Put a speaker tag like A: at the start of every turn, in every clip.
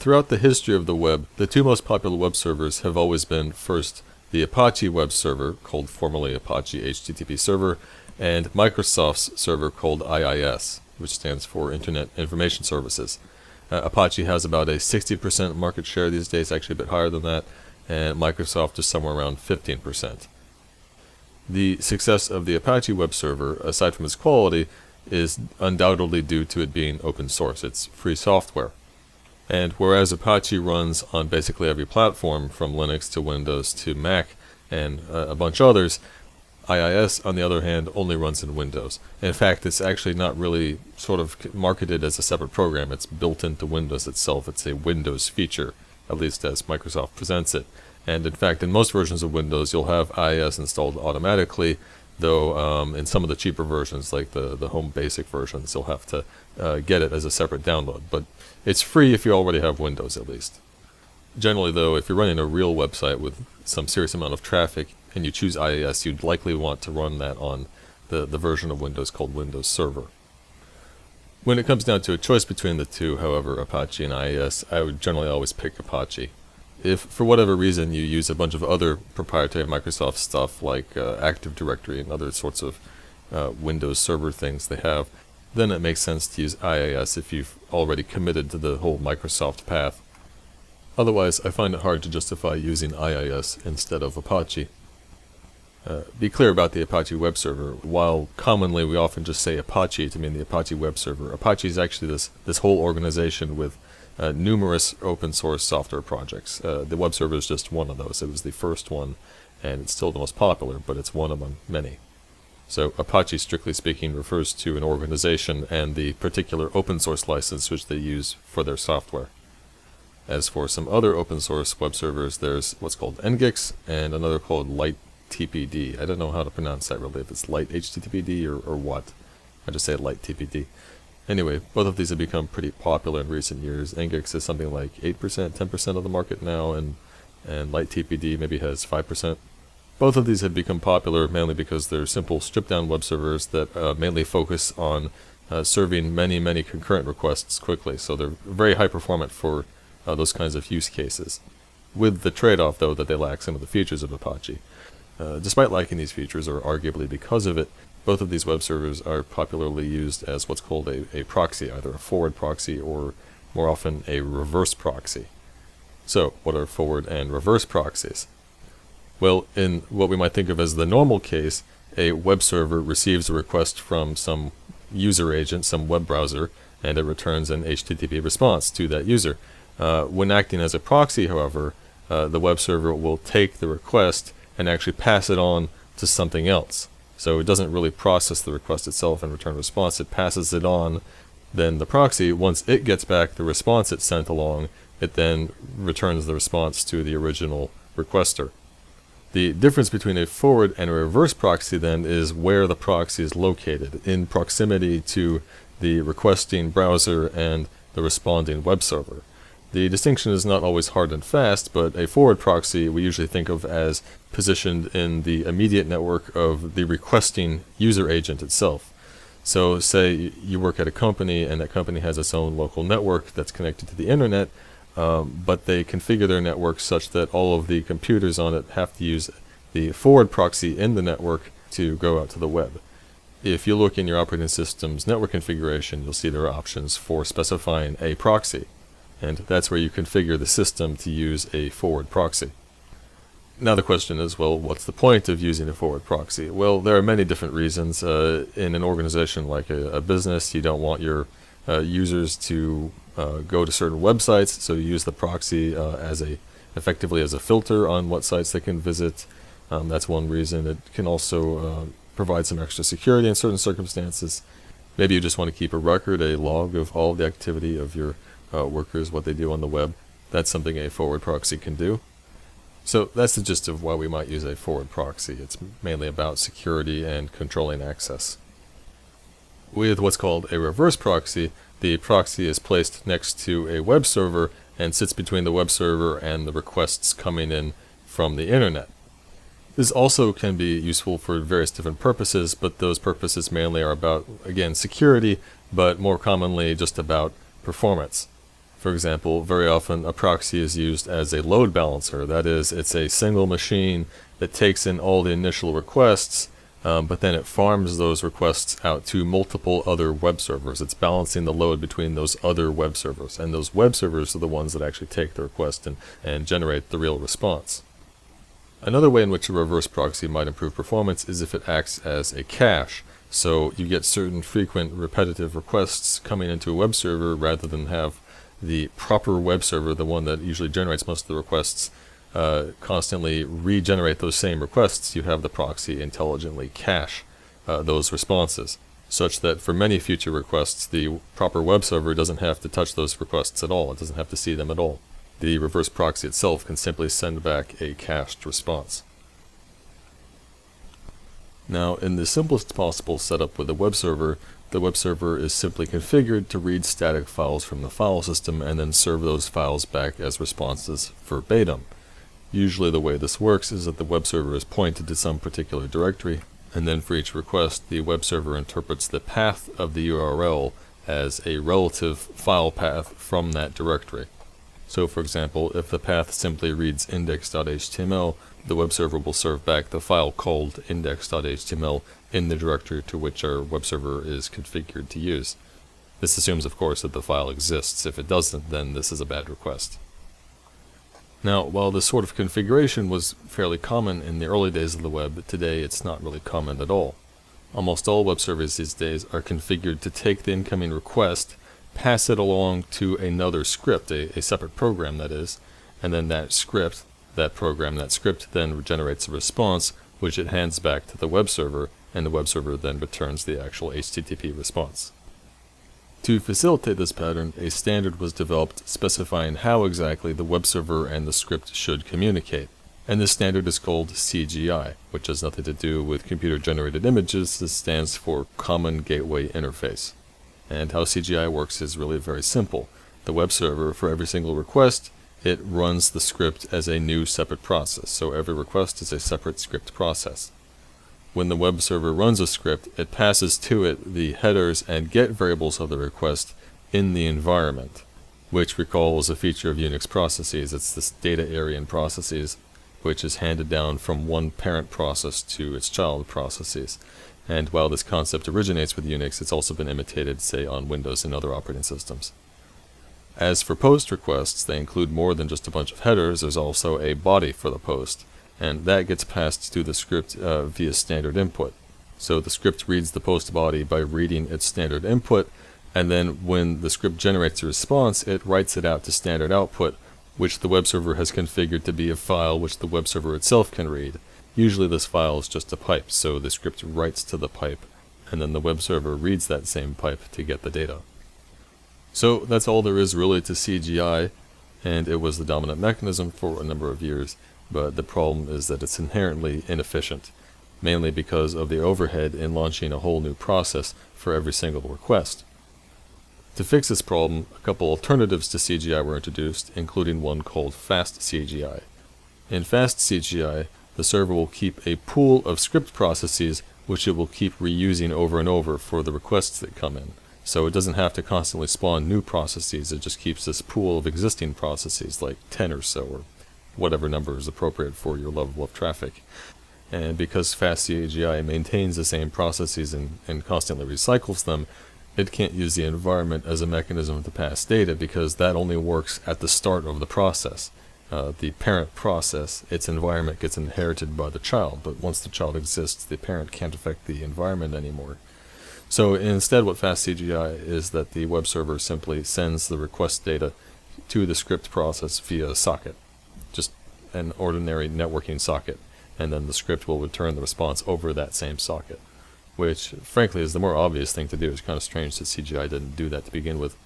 A: Throughout the history of the web, the two most popular web servers have always been, first, the Apache web server, called formerly Apache HTTP Server, and Microsoft's server called IIS, which stands for Internet Information Services. Apache has about a 60% market share these days, actually a bit higher than that, and Microsoft is somewhere around 15%. The success of the Apache web server, aside from its quality, is undoubtedly due to it being open source. It's free software. And whereas Apache runs on basically every platform, from Linux to Windows to Mac and a bunch of others, IIS, on the other hand, only runs in Windows. In fact, it's actually not really sort of marketed as a separate program. It's built into Windows itself. It's a Windows feature, at least as Microsoft presents it. And in fact, in most versions of Windows, you'll have IIS installed automatically, though in some of the cheaper versions, like the Home Basic versions, you'll have to get it as a separate download. But it's free if you already have Windows, at least. Generally, though, if you're running a real website with some serious amount of traffic and you choose IIS, you'd likely want to run that on the version of Windows called Windows Server. When it comes down to a choice between the two, however, Apache and IIS, I would generally always pick Apache. If, for whatever reason, you use a bunch of other proprietary Microsoft stuff like Active Directory and other sorts of Windows Server things they have, then it makes sense to use IIS if you've already committed to the whole Microsoft path. Otherwise, I find it hard to justify using IIS instead of Apache. Be clear about the Apache web server. While commonly we often just say Apache to mean the Apache web server, Apache is actually this whole organization with numerous open source software projects. The web server is just one of those. It was the first one, and it's still the most popular, but it's one among many. So Apache, strictly speaking, refers to an organization and the particular open source license which they use for their software. As for some other open source web servers, there's what's called Ngix and another called LightTPD. I don't know how to pronounce that really, if it's Light HTTPD or what. I just say LightTPD. Anyway, both of these have become pretty popular in recent years. Ngix is something like 8%, 10% of the market now, and LightTPD maybe has 5%. Both of these have become popular mainly because they're simple stripped-down web servers that mainly focus on serving many concurrent requests quickly, so they're very high performant for those kinds of use cases, with the trade-off, though, that they lack some of the features of Apache. Despite lacking these features, or arguably because of it, both of these web servers are popularly used as what's called a proxy, either a forward proxy or, more often, a reverse proxy. So, what are forward and reverse proxies? Well, in what we might think of as the normal case, a web server receives a request from some user agent, some web browser, and it returns an HTTP response to that user. When acting as a proxy, however, the web server will take the request and actually pass it on to something else. So it doesn't really process the request itself and return a response. It passes it on. Then the proxy, once it gets back the response it sent along, it then returns the response to the original requester. The difference between a forward and a reverse proxy then is where the proxy is located, in proximity to the requesting browser and the responding web server. The distinction is not always hard and fast, but a forward proxy we usually think of as positioned in the immediate network of the requesting user agent itself. So say you work at a company and that company has its own local network that's connected to the internet, but they configure their network such that all of the computers on it have to use the forward proxy in the network to go out to the web. If you look in your operating system's network configuration, you'll see there are options for specifying a proxy, and that's where you configure the system to use a forward proxy. Now the question is, well, what's the point of using a forward proxy? Well, there are many different reasons. In an organization like a business, you don't want your users to go to certain websites, so you use the proxy effectively as a filter on what sites they can visit. That's one reason. It can also provide some extra security in certain circumstances. Maybe you just want to keep a record, a log of all the activity of your workers, what they do on the web. That's something a forward proxy can do. So that's the gist of why we might use a forward proxy. It's mainly about security and controlling access. With what's called a reverse proxy, the proxy is placed next to a web server and sits between the web server and the requests coming in from the internet. This also can be useful for various different purposes, but those purposes mainly are about, again, security, but more commonly just about performance. For example, very often a proxy is used as a load balancer. That is, it's a single machine that takes in all the initial requests, but then it farms those requests out to multiple other web servers. It's balancing the load between those other web servers, and those web servers are the ones that actually take the request and generate the real response. Another way in which a reverse proxy might improve performance is if it acts as a cache. So you get certain frequent repetitive requests coming into a web server rather than have the proper web server, the one that usually generates most of the requests, constantly regenerate those same requests. You have the proxy intelligently cache those responses, such that for many future requests, the proper web server doesn't have to touch those requests at all. It doesn't have to see them at all. The reverse proxy itself can simply send back a cached response. Now, in the simplest possible setup with a web server, the web server is simply configured to read static files from the file system and then serve those files back as responses verbatim. Usually the way this works is that the web server is pointed to some particular directory, and then for each request, the web server interprets the path of the URL as a relative file path from that directory. So for example, if the path simply reads index.html, the web server will serve back the file called index.html in the directory to which our web server is configured to use. This assumes, of course, that the file exists. If it doesn't, then this is a bad request. Now, while this sort of configuration was fairly common in the early days of the web, today it's not really common at all. Almost all web servers these days are configured to take the incoming request, pass it along to another script, a separate program that is, and then that script then generates a response which it hands back to the web server, and the web server then returns the actual HTTP response. To facilitate this pattern, a standard was developed specifying how exactly the web server and the script should communicate, and this standard is called CGI, which has nothing to do with computer-generated images. This stands for Common Gateway Interface. And how CGI works is really very simple. The web server, for every single request, it runs the script as a new separate process, so every request is a separate script process. When the web server runs a script, it passes to it the headers and get variables of the request in the environment, which recalls a feature of Unix processes. It's this data area in processes, which is handed down from one parent process to its child processes. And while this concept originates with Unix, it's also been imitated, say, on Windows and other operating systems. As for post requests, they include more than just a bunch of headers. There's also a body for the post, and that gets passed to the script via standard input. So the script reads the post body by reading its standard input, and then when the script generates a response, it writes it out to standard output, which the web server has configured to be a file which the web server itself can read. Usually this file is just a pipe, so the script writes to the pipe, and then the web server reads that same pipe to get the data. So that's all there is really to CGI, and it was the dominant mechanism for a number of years, but the problem is that it's inherently inefficient, mainly because of the overhead in launching a whole new process for every single request. To fix this problem, a couple alternatives to CGI were introduced, including one called Fast CGI. In Fast CGI, the server will keep a pool of script processes which it will keep reusing over and over for the requests that come in. So it doesn't have to constantly spawn new processes, it just keeps this pool of existing processes, like 10 or so, or whatever number is appropriate for your level of traffic. And because Fast CGI maintains the same processes and constantly recycles them, it can't use the environment as a mechanism to pass data, because that only works at the start of the process. The parent process, its environment gets inherited by the child, but once the child exists, the parent can't affect the environment anymore. So instead, what Fast CGI is that the web server simply sends the request data to the script process via a socket, just an ordinary networking socket, and then the script will return the response over that same socket, which frankly is the more obvious thing to do. It's kind of strange that CGI didn't do that to begin with.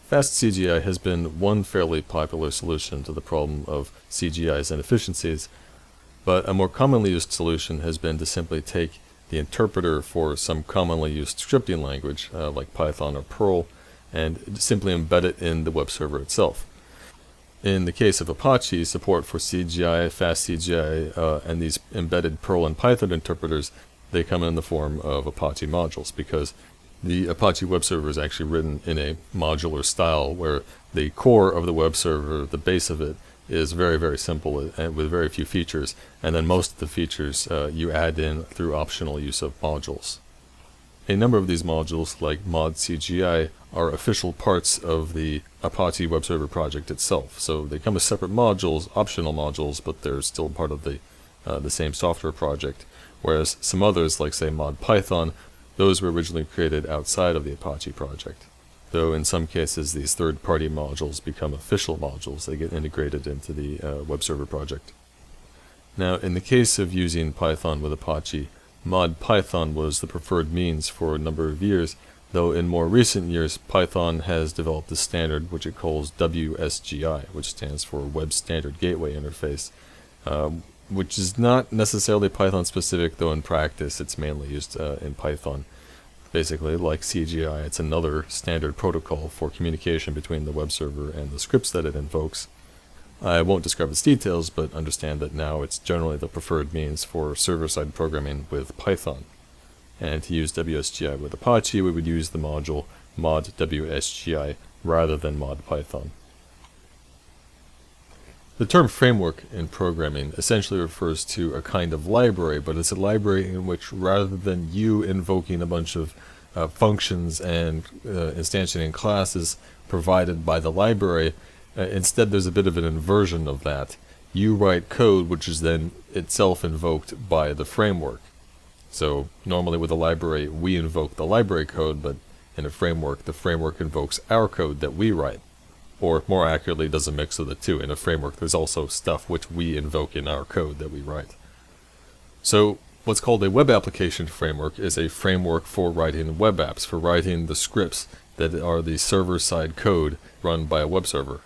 A: Fast CGI has been one fairly popular solution to the problem of CGI's inefficiencies, but a more commonly used solution has been to simply take the interpreter for some commonly used scripting language, like Python or Perl, and simply embed it in the web server itself. In the case of Apache, support for CGI, Fast CGI, and these embedded Perl and Python interpreters, they come in the form of Apache modules, because The Apache web server is actually written in a modular style where the core of the web server, the base of it, is very, very simple and with very few features, and then most of the features you add in through optional use of modules. A number of these modules, like mod.cgi, are official parts of the Apache web server project itself. So they come as separate modules, optional modules, but they're still part of the same software project. Whereas some others, like say mod.python, those were originally created outside of the Apache project. Though in some cases these third-party modules become official modules. They get integrated into the web server project. Now, in the case of using Python with Apache, mod.python was the preferred means for a number of years, though in more recent years Python has developed a standard which it calls WSGI, which stands for Web Standard Gateway Interface, which is not necessarily Python specific, though in practice it's mainly used in Python. Basically, like CGI, it's another standard protocol for communication between the web server and the scripts that it invokes. I won't describe its details, but understand that now it's generally the preferred means for server-side programming with Python. And to use WSGI with Apache, we would use the module mod.wsgi rather than mod.python. The term framework in programming essentially refers to a kind of library, but it's a library in which rather than you invoking a bunch of functions and instantiating classes provided by the library, instead there's a bit of an inversion of that. You write code which is then itself invoked by the framework. So normally with a library we invoke the library code, but in a framework the framework invokes our code that we write. Or more accurately, does a mix of the two. In a framework there's also stuff which we invoke in our code that we write. So what's called a web application framework is a framework for writing web apps, for writing the scripts that are the server-side code run by a web server.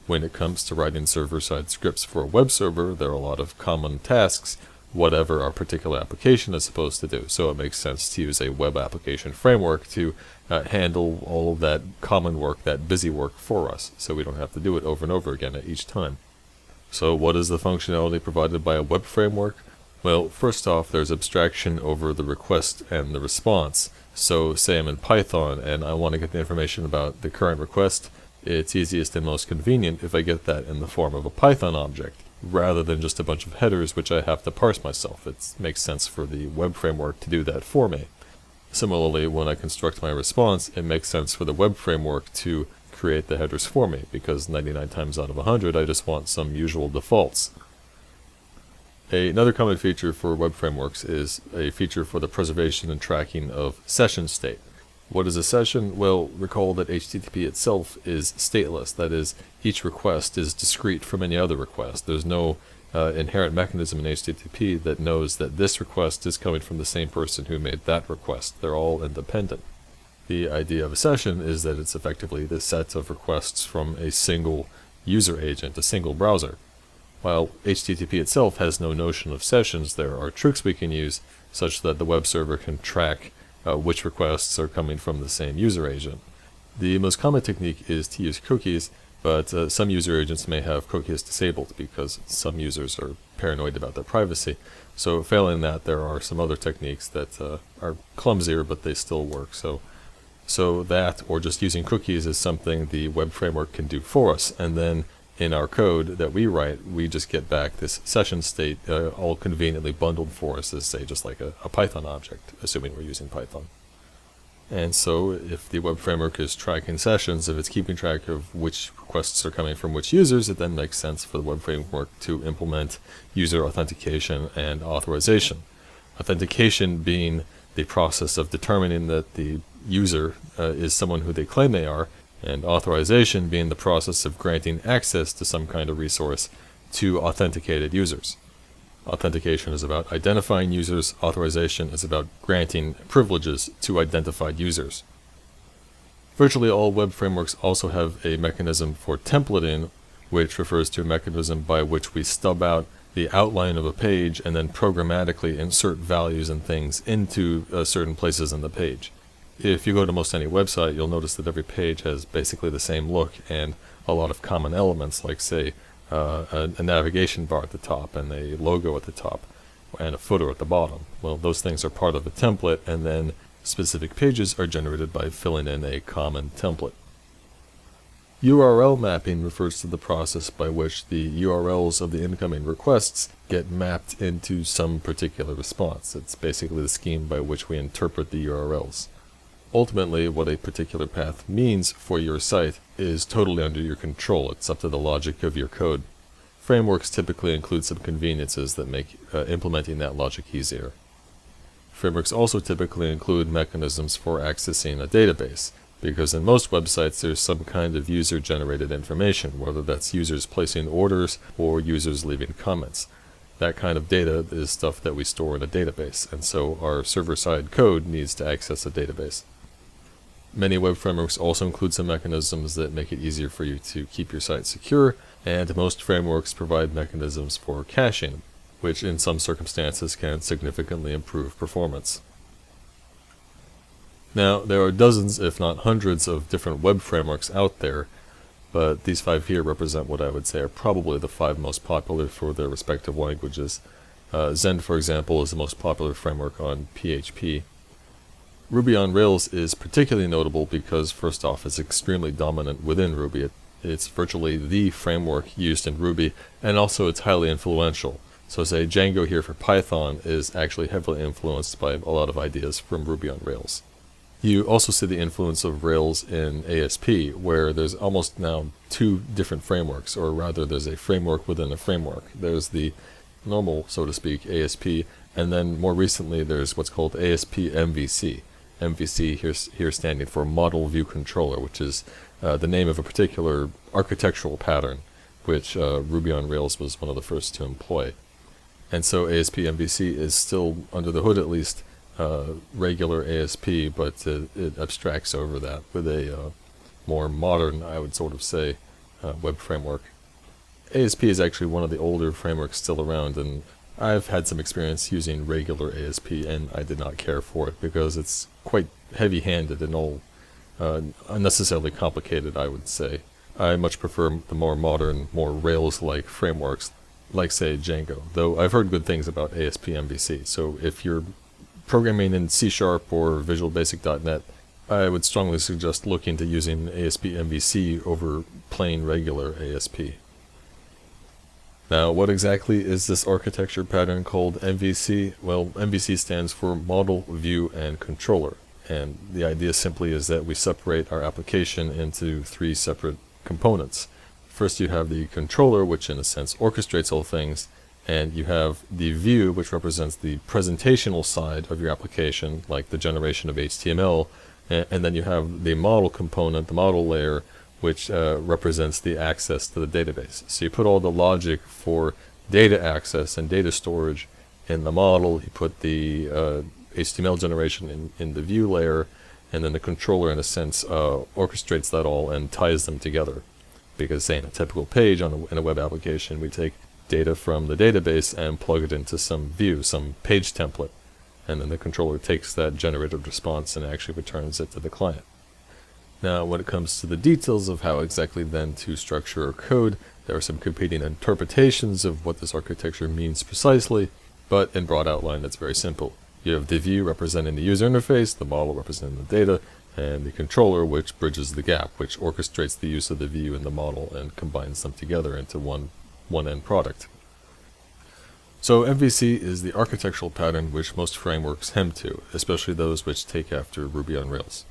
A: When it comes to writing server-side scripts for a web server, there are a lot of common tasks, whatever our particular application is supposed to do. So it makes sense to use a web application framework to handle all of that common work, that busy work for us, so we don't have to do it over and over again at each time. So what is the functionality provided by a web framework? Well, first off, there's abstraction over the request and the response. So say I'm in Python and I want to get the information about the current request. It's easiest and most convenient if I get that in the form of a Python object, rather than just a bunch of headers which I have to parse myself. It makes sense for the web framework to do that for me. Similarly, when I construct my response, it makes sense for the web framework to create the headers for me, because 99 times out of 100 I just want some usual defaults. Another common feature for web frameworks is a feature for the preservation and tracking of session state. What is a session? Well, recall that HTTP itself is stateless. That is, each request is discrete from any other request. There's no inherent mechanism in HTTP that knows that this request is coming from the same person who made that request. They're all independent. The idea of a session is that it's effectively the set of requests from a single user agent, a single browser. While HTTP itself has no notion of sessions, there are tricks we can use such that the web server can track which requests are coming from the same user agent. The most common technique is to use cookies, but some user agents may have cookies disabled because some users are paranoid about their privacy. So failing that, there are some other techniques that are clumsier, but they still work. So that, or just using cookies, is something the web framework can do for us, and then in our code that we write, we just get back this session state all conveniently bundled for us as, say, just like a Python object, assuming we're using Python. And so if the web framework is tracking sessions, if it's keeping track of which requests are coming from which users, it then makes sense for the web framework to implement user authentication and authorization. Authentication being the process of determining that the user is someone who they claim they are, and authorization being the process of granting access to some kind of resource to authenticated users. Authentication is about identifying users, authorization is about granting privileges to identified users. Virtually all web frameworks also have a mechanism for templating, which refers to a mechanism by which we stub out the outline of a page and then programmatically insert values and things into certain places in the page. If you go to most any website, you'll notice that every page has basically the same look and a lot of common elements, like, say, a navigation bar at the top and a logo at the top and a footer at the bottom. Well, those things are part of a template, and then Specific pages are generated by filling in a common template. URL mapping refers to the process by which the URLs of the incoming requests get mapped into some particular response. It's basically the scheme by which we interpret the URLs. Ultimately, what a particular path means for your site is totally under your control. It's up to the logic of your code. Frameworks typically include some conveniences that make implementing that logic easier. Frameworks also typically include mechanisms for accessing a database, because in most websites there's some kind of user-generated information, whether that's users placing orders or users leaving comments. That kind of data is stuff that we store in a database, and so our server-side code needs to access a database. Many web frameworks also include some mechanisms that make it easier for you to keep your site secure, and most frameworks provide mechanisms for caching, which in some circumstances can significantly improve performance. Now, there are dozens, if not hundreds, of different web frameworks out there, but these 5 here represent what I would say are probably the 5 most popular for their respective languages. Zend, for example, is the most popular framework on PHP. Ruby on Rails is particularly notable because, first off, it's extremely dominant within Ruby. It's virtually the framework used in Ruby, and also it's highly influential. So say Django here for Python is actually heavily influenced by a lot of ideas from Ruby on Rails. You also see the influence of Rails in ASP, where there's almost now 2 different frameworks, or rather there's a framework within a framework. There's the normal, so to speak, ASP, and then more recently there's what's called ASP MVC. MVC here standing for Model View Controller, which is the name of a particular architectural pattern, which Ruby on Rails was one of the first to employ. And so ASP MVC is still, under the hood at least, regular ASP, but it abstracts over that with a more modern, I would sort of say, web framework. ASP is actually one of the older frameworks still around, and I've had some experience using regular ASP, and I did not care for it because it's quite heavy-handed and all unnecessarily complicated, I would say. I much prefer the more modern, more Rails-like frameworks, like, say, Django, though I've heard good things about ASP MVC, so if you're programming in C# or Visual Basic.NET, I would strongly suggest looking to using ASP MVC over plain regular ASP. Now, what exactly is this architecture pattern called MVC? Well, MVC stands for Model, View, and Controller, and the idea simply is that we separate our application into 3 separate components. First you have the controller, which in a sense orchestrates all things, and you have the view, which represents the presentational side of your application, like the generation of HTML, and then you have the model component, the model layer, which represents the access to the database. So you put all the logic for data access and data storage in the model, you put the HTML generation in the view layer, and then the controller, in a sense, orchestrates that all and ties them together. Because, say, in a typical page in a web application, we take data from the database and plug it into some view, some page template, and then the controller takes that generated response and actually returns it to the client. Now, when it comes to the details of how exactly then to structure our code, there are some competing interpretations of what this architecture means precisely, but in broad outline it's very simple. You have the view representing the user interface, the model representing the data, and the controller, which bridges the gap, which orchestrates the use of the view and the model and combines them together into one end product. So MVC is the architectural pattern which most frameworks hem to, especially those which take after Ruby on Rails.